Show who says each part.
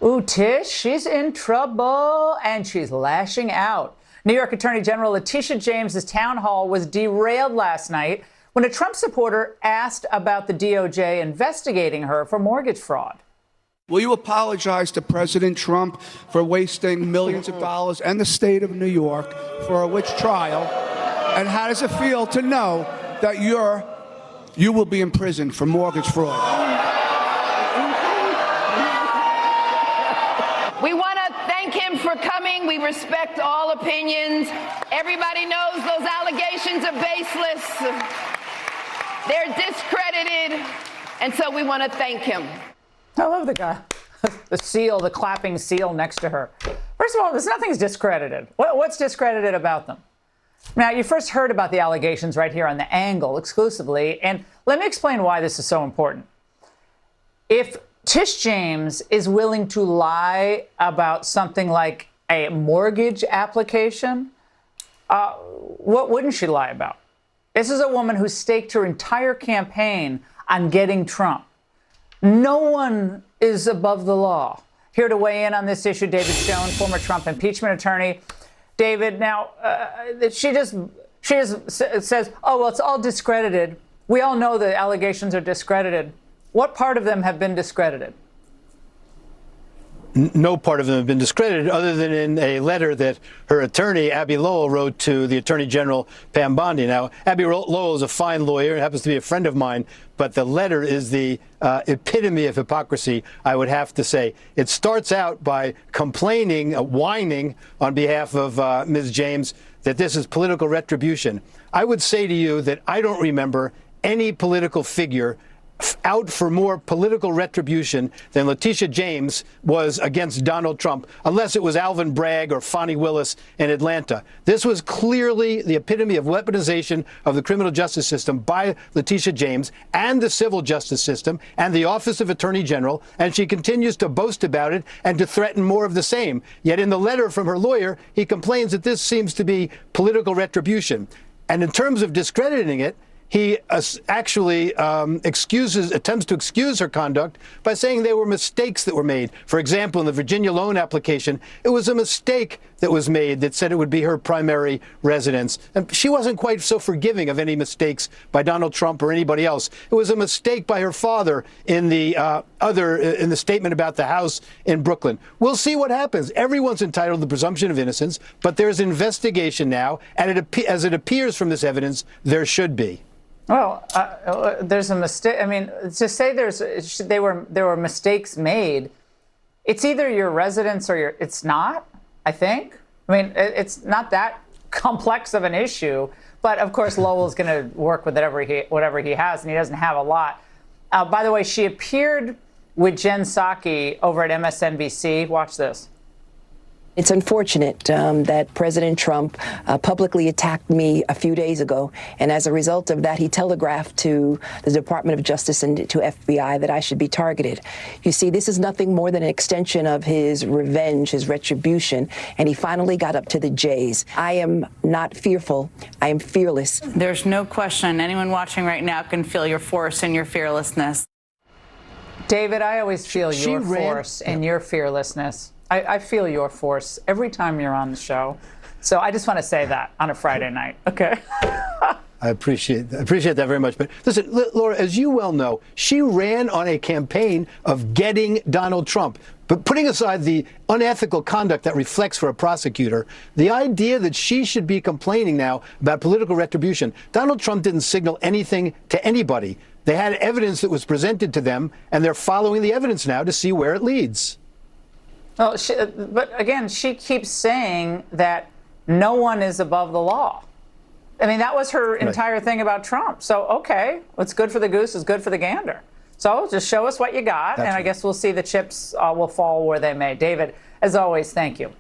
Speaker 1: Ooh, Tish, she's in trouble, and she's lashing out. New York Attorney General Tish James' town hall was derailed last night when a Trump supporter asked about the DOJ investigating her for mortgage fraud.
Speaker 2: Will you apologize to President Trump for wasting millions of dollars and the state of New York for a witch trial? And how does it feel to know that you will be in prison for mortgage fraud?
Speaker 3: We want to thank him for coming. We respect all opinions. Everybody knows those allegations are baseless. They're discredited. And so we want to thank him.
Speaker 1: I love the guy. The seal, the clapping seal next to her. First of all, nothing's discredited. What's discredited about them? Now, you first heard about the allegations right here on The Angle exclusively. And let me explain why this is so important. If Tish James is willing to lie about something like a mortgage application, what wouldn't she lie about? This is a woman who staked her entire campaign on getting Trump. No one is above the law. Here to weigh in on this issue, David Schoen, former Trump impeachment attorney. David, now, she just says, oh, well, it's all discredited. We all know the allegations are discredited. What part of them have been discredited?
Speaker 4: No part of them have been discredited other than in a letter that her attorney, Abby Lowell, wrote to the Attorney General, Pam Bondi. Now, Abby Lowell is a fine lawyer and happens to be a friend of mine, but the letter is the epitome of hypocrisy, I would have to say. It starts out by complaining, whining on behalf of Ms. James that this is political retribution. I would say to you that I don't remember any political figure out for more political retribution than Letitia James was against Donald Trump, unless it was Alvin Bragg or Fonnie Willis in Atlanta. This was clearly the epitome of weaponization of the criminal justice system by Letitia James and the civil justice system and the Office of Attorney General, and she continues to boast about it and to threaten more of the same. Yet in the letter from her lawyer, he complains that this seems to be political retribution. And in terms of discrediting it, he actually attempts to excuse her conduct by saying there were mistakes that were made. For example, in the Virginia loan application, it was a mistake that was made that said it would be her primary residence. And she wasn't quite so forgiving of any mistakes by Donald Trump or anybody else. It was a mistake by her father in the in the statement about the house in Brooklyn. We'll see what happens. Everyone's entitled to the presumption of innocence, but there's investigation now, and as it appears from this evidence, there should be.
Speaker 1: Well, there's a mistake. I mean, to say there were mistakes made, it's either your residence or it's not, I think. I mean, it's not that complex of an issue. But, of course, Lowell's going to work with whatever he has, and he doesn't have a lot. By the way, she appeared with Jen Psaki over at MSNBC. Watch this.
Speaker 5: It's unfortunate that President Trump publicly attacked me a few days ago. And as a result of that, he telegraphed to the Department of Justice and to FBI that I should be targeted. You see, this is nothing more than an extension of his revenge, his retribution. And he finally got up to the J's. I am not fearful. I am fearless.
Speaker 6: There's no question. Anyone watching right now can feel your force and your fearlessness.
Speaker 1: David, I always feel your force and your fearlessness. I feel your force every time you're on the show. So I just want to say that on a Friday night. Okay.
Speaker 4: I appreciate that very much. But listen, Laura, as you well know, she ran on a campaign of getting Donald Trump. But putting aside the unethical conduct that reflects for a prosecutor, the idea that she should be complaining now about political retribution, Donald Trump didn't signal anything to anybody. They had evidence that was presented to them, and they're following the evidence now to see where it leads.
Speaker 1: Well, but again, she keeps saying that no one is above the law. I mean, that was her entire thing about Trump. So, okay, what's good for the goose is good for the gander. So just show us what you got, and I guess we'll see the chips will fall where they may. David, as always, thank you.